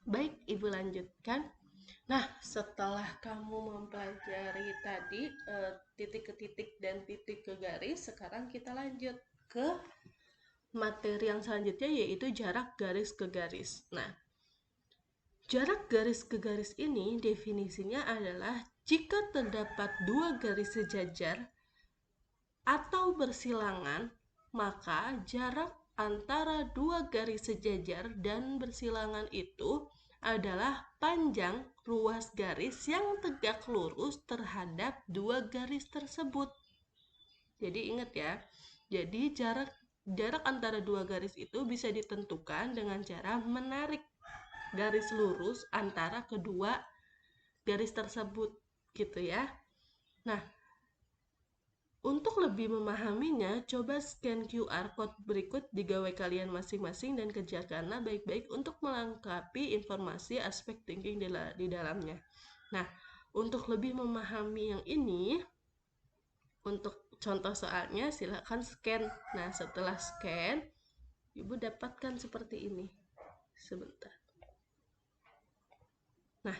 Baik, Ibu lanjutkan. Nah, setelah kamu mempelajari tadi titik ke titik dan titik ke garis, sekarang kita lanjut ke materi yang selanjutnya yaitu jarak garis ke garis. Nah, jarak garis ke garis ini definisinya adalah jika terdapat dua garis sejajar atau bersilangan, maka jarak antara dua garis sejajar dan bersilangan itu adalah panjang ruas garis yang tegak lurus terhadap dua garis tersebut. Jadi ingat ya, jadi jarak antara dua garis itu bisa ditentukan dengan cara menarik garis lurus antara kedua garis tersebut gitu ya. Nah, untuk lebih memahaminya, coba scan QR code berikut di gawai kalian masing-masing dan kerjakanlah baik-baik untuk melengkapi informasi aspek thinking di dalamnya. Nah, untuk lebih memahami yang ini, untuk contoh soalnya silakan scan. Nah, setelah scan, Ibu dapatkan seperti ini. Sebentar. Nah,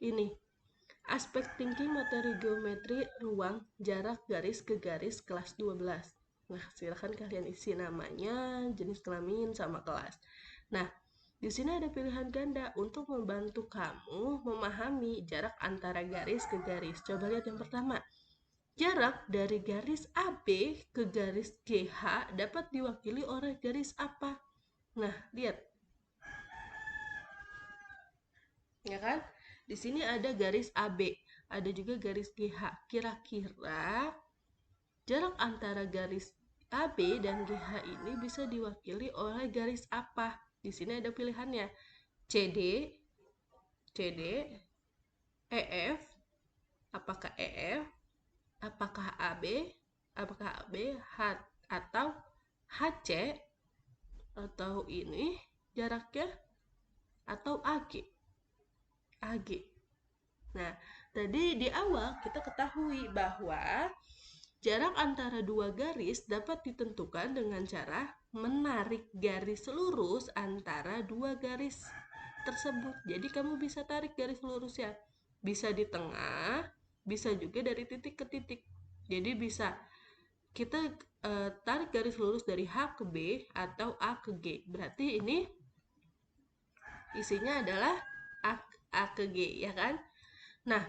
ini aspek thinking materi geometri ruang jarak garis ke garis kelas 12. Nah, silakan kalian isi namanya, jenis kelamin, sama kelas. Nah, di sini ada pilihan ganda untuk membantu kamu memahami jarak antara garis ke garis. Coba lihat yang pertama. Jarak dari garis AB ke garis GH dapat diwakili oleh garis apa? Nah, lihat. Ya kan? Di sini ada garis AB, ada juga garis GH. Kira-kira jarak antara garis AB dan GH ini bisa diwakili oleh garis apa? Di sini ada pilihannya. CD, CD, EF, apakah EF, apakah AB, apakah AB, H, atau HC, atau ini jaraknya, atau AG. AG. Nah, tadi di awal kita ketahui bahwa jarak antara dua garis dapat ditentukan dengan cara menarik garis lurus antara dua garis tersebut. Jadi kamu bisa tarik garis lurusnya. Bisa di tengah, bisa juga dari titik ke titik. Jadi bisa kita tarik garis lurus dari H ke B atau A ke G. Berarti ini isinya adalah A ke G, ya kan? Nah,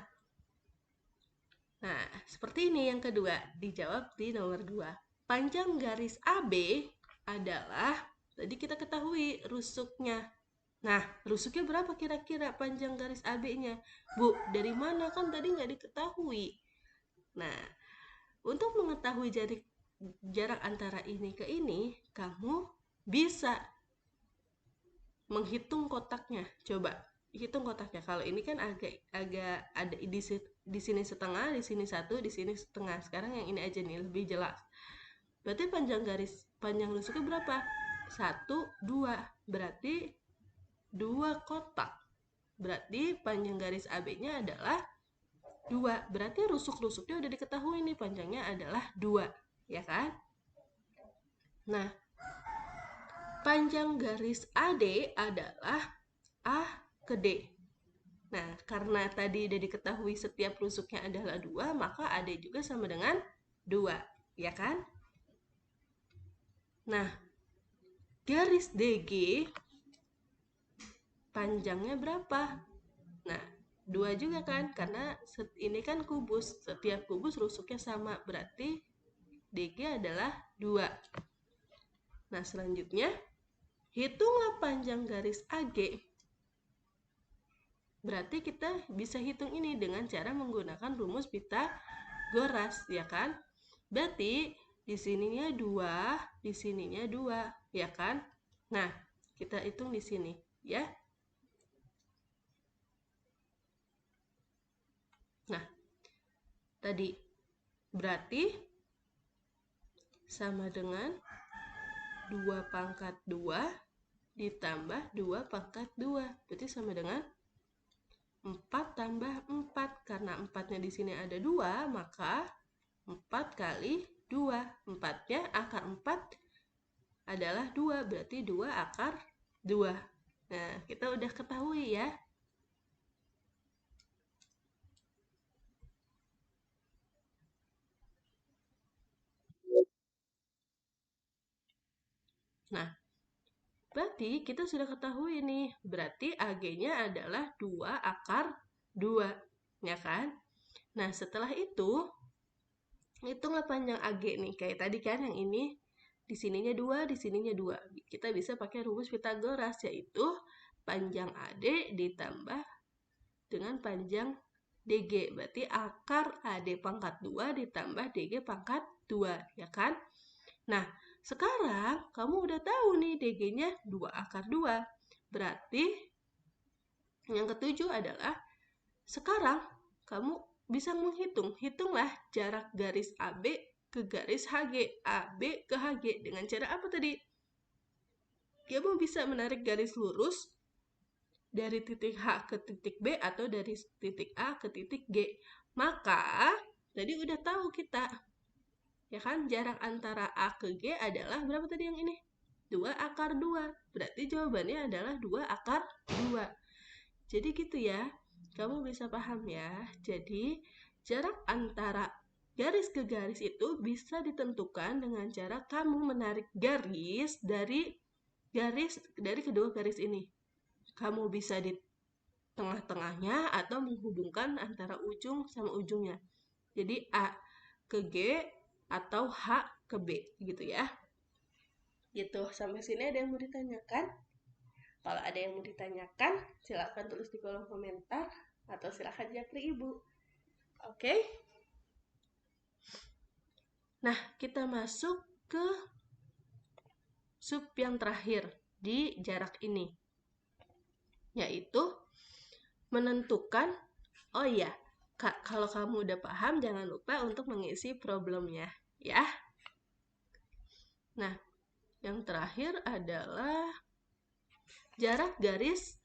seperti ini yang kedua, dijawab di nomor 2. Panjang garis AB adalah, tadi kita ketahui rusuknya. Nah, rusuknya berapa kira-kira panjang garis AB-nya? Bu, dari mana? Kan tadi nggak diketahui. Nah, untuk mengetahui jarak antara ini ke ini, kamu bisa menghitung kotaknya. Coba hitung kotaknya. Kalau ini kan agak ada di sini setengah, di sini satu, di sini setengah. Sekarang yang ini aja nih lebih jelas. Berarti panjang rusuknya berapa? 1, 2. Berarti 2 kotak. Berarti panjang garis AB-nya adalah 2. Berarti rusuk-rusuknya udah diketahui nih, panjangnya adalah 2, ya kan? Nah, panjang garis AD adalah A ke D. Nah, karena tadi udah diketahui setiap rusuknya adalah 2, maka AD juga sama dengan 2, ya kan? Nah, garis DG panjangnya berapa? Nah, 2 juga kan, karena ini kan kubus, setiap kubus rusuknya sama, berarti DG adalah 2. Nah, selanjutnya, hitunglah panjang garis AG. Berarti kita bisa hitung ini dengan cara menggunakan rumus Pythagoras, ya kan? Berarti di sininya 2, di sininya 2, ya kan? Nah, kita hitung di sini, ya. Nah, tadi berarti sama dengan 2 pangkat 2 ditambah 2 pangkat 2. Berarti sama dengan 4 tambah 4. Karena 4-nya di sini ada 2, maka 4 kali 2. 4-nya akar 4 adalah 2. Berarti 2 akar 2. Nah, kita udah ketahui ya. Nah, berarti kita sudah ketahui nih. Berarti AG-nya adalah 2 akar 2, ya kan? Nah, setelah itu, hitunglah panjang AG nih. Kayak tadi kan yang ini, di sininya 2, di sininya 2. Kita bisa pakai rumus Pitagoras, yaitu panjang AD ditambah dengan panjang DG. Berarti akar AD pangkat 2 ditambah DG pangkat 2, ya kan? Nah, sekarang kamu udah tahu nih DG-nya 2 akar 2. Berarti yang ketujuh adalah sekarang kamu bisa menghitung. Hitunglah jarak garis AB ke garis HG. AB ke HG dengan cara apa tadi? Kamu bisa menarik garis lurus dari titik H ke titik B atau dari titik A ke titik G. Maka tadi udah tahu kita, ya kan, jarak antara A ke G adalah berapa tadi yang ini? 2 akar 2. Berarti jawabannya adalah 2 akar 2. Jadi gitu ya. Kamu bisa paham ya. Jadi jarak antara garis ke garis itu bisa ditentukan dengan cara kamu menarik garis dari kedua garis ini. Kamu bisa di tengah-tengahnya atau menghubungkan antara ujung sama ujungnya. Jadi A ke G atau H ke B gitu ya. Gitu, sampai sini ada yang mau ditanyakan? Kalau ada yang mau ditanyakan, silakan tulis di kolom komentar atau silakan japri ibu. Oke? Nah, kita masuk ke sub yang terakhir di jarak ini, yaitu menentukan, oh iya, Kak, kalau kamu udah paham, jangan lupa untuk mengisi problemnya, ya. Nah, yang terakhir adalah jarak garis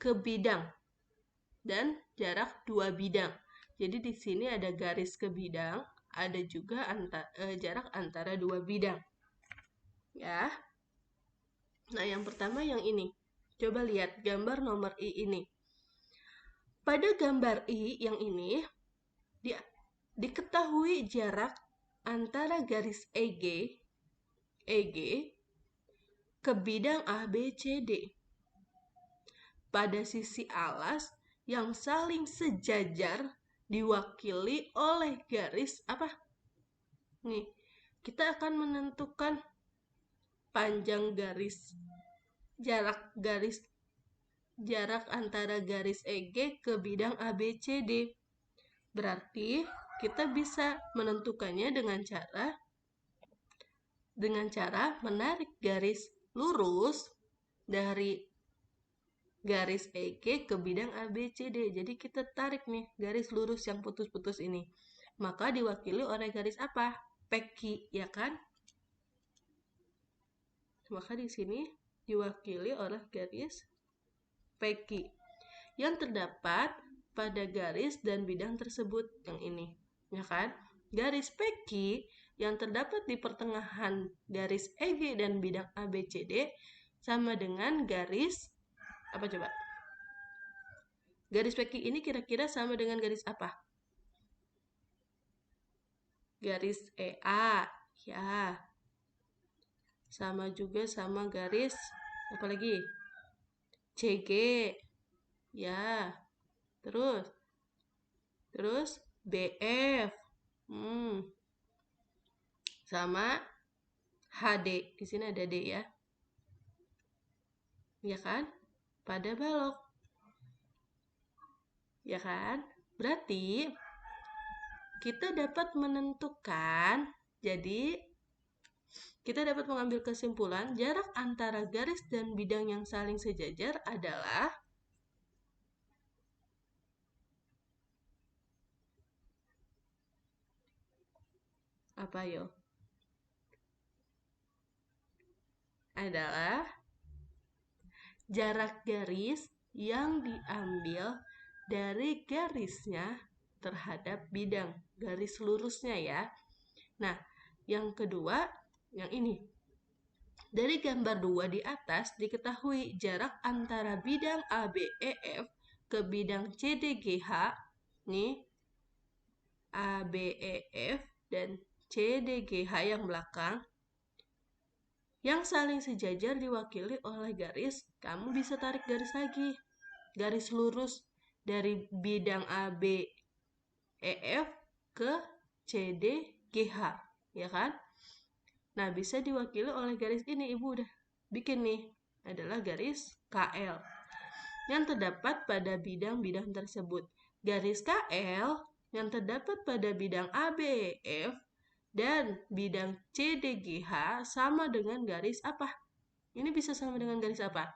ke bidang dan jarak dua bidang. Jadi di sini ada garis ke bidang, ada juga jarak antara dua bidang. Ya. Nah, yang pertama yang ini. Coba lihat gambar nomor I ini. Pada gambar I yang ini, diketahui jarak antara garis EG ke bidang ABCD pada sisi alas yang saling sejajar diwakili oleh garis apa? Nih, kita akan menentukan panjang garis, jarak antara garis EG ke bidang ABCD. Berarti kita bisa menentukannya dengan cara menarik garis lurus dari garis EG ke bidang ABCD. Jadi kita tarik nih garis lurus yang putus-putus ini. Maka diwakili oleh garis apa? PQ, ya kan? Maka di sini diwakili oleh garis PQ yang terdapat pada garis dan bidang tersebut, yang ini, ya kan? Garis PQ yang terdapat di pertengahan garis EG dan bidang ABCD sama dengan garis apa coba? Garis PQ ini kira-kira sama dengan garis apa? Garis EA, ya. Sama juga sama garis apa lagi? CG, ya. Terus BF, sama HD. Di sini ada D ya. Ya kan? Pada balok. Ya kan? Berarti kita dapat menentukan, jadi kita dapat mengambil kesimpulan jarak antara garis dan bidang yang saling sejajar adalah apa yo? Adalah jarak garis yang diambil dari garisnya terhadap bidang, garis lurusnya ya. Nah, yang kedua, yang ini. Dari gambar 2 di atas diketahui jarak antara bidang ABEF ke bidang CDGH, nih ABEF dan CDGH yang belakang, yang saling sejajar diwakili oleh garis. Kamu bisa tarik garis lagi, garis lurus dari bidang ABEF ke CDGH, ya kan? Nah, bisa diwakili oleh garis ini. Ibu udah bikin nih, adalah garis KL yang terdapat pada bidang-bidang tersebut. Garis KL yang terdapat pada bidang ABEF dan bidang CDGH sama dengan garis apa? Ini bisa sama dengan garis apa?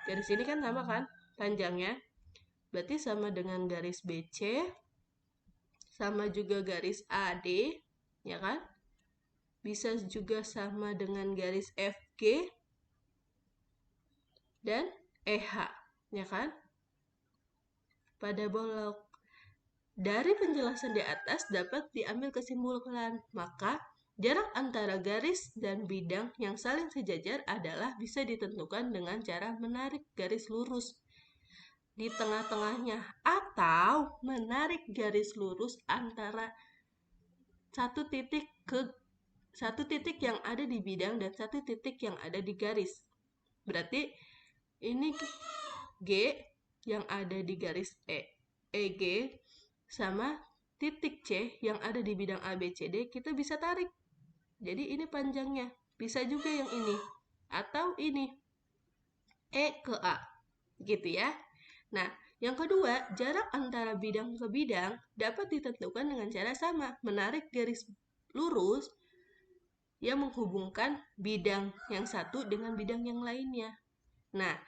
Garis ini kan sama kan panjangnya? Berarti sama dengan garis BC, sama juga garis AD, ya kan? Bisa juga sama dengan garis FG dan EH, ya kan? Pada bolok. Dari penjelasan di atas dapat diambil kesimpulan, maka jarak antara garis dan bidang yang saling sejajar adalah bisa ditentukan dengan cara menarik garis lurus di tengah-tengahnya atau menarik garis lurus antara satu titik yang ada di bidang dan satu titik yang ada di garis. Berarti ini G yang ada di garis EG sama titik C yang ada di bidang ABCD kita bisa tarik. Jadi ini panjangnya. Bisa juga yang ini atau ini E ke A. Gitu ya. Nah, yang kedua, jarak antara bidang ke bidang dapat ditentukan dengan cara sama, menarik garis lurus yang menghubungkan bidang yang satu dengan bidang yang lainnya. Nah,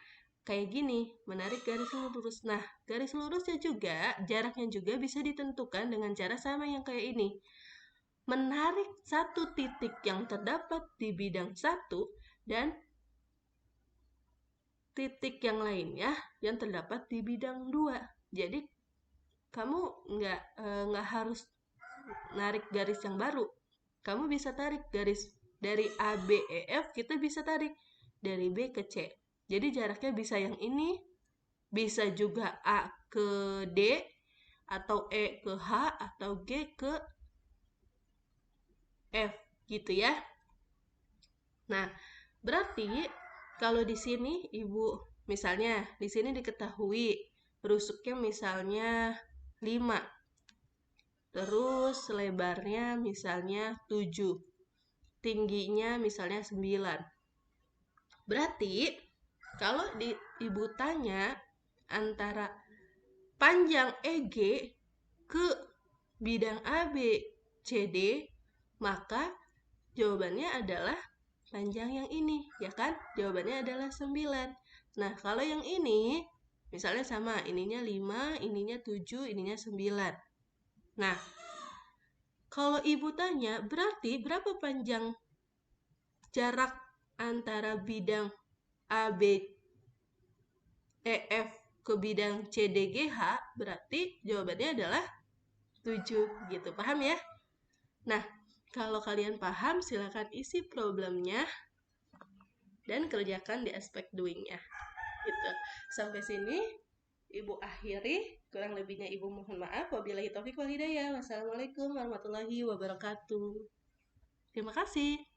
kayak gini, menarik garis lurus. Nah, garis lurusnya juga, jaraknya juga bisa ditentukan dengan cara sama yang kayak ini. Menarik satu titik yang terdapat di bidang satu dan titik yang lainnya yang terdapat di bidang 2. Jadi, kamu nggak harus narik garis yang baru. Kamu bisa tarik garis dari ABEF, kita bisa tarik dari B ke C. Jadi jaraknya bisa yang ini, bisa juga A ke D, atau E ke H, atau G ke F, gitu ya. Nah, berarti kalau di sini Ibu, misalnya di sini diketahui rusuknya misalnya 5, terus lebarnya misalnya 7, tingginya misalnya 9. Berarti kalau Ibu tanya antara panjang EG ke bidang ABCD, maka jawabannya adalah panjang yang ini, ya kan? Jawabannya adalah 9. Nah, kalau yang ini misalnya sama, ininya 5, ininya 7, ininya 9. Nah, kalau Ibu tanya, berarti berapa panjang jarak antara bidang ABEF ke bidang CDGH? Berarti jawabannya adalah 7, gitu. Paham ya? Nah, kalau kalian paham, silakan isi problemnya dan kerjakan di aspek doing-nya. Gitu. Sampai sini Ibu akhiri, kurang lebihnya Ibu mohon maaf. Wabillahi taufiq wal hidayah. Wassalamualaikum warahmatullahi wabarakatuh. Terima kasih.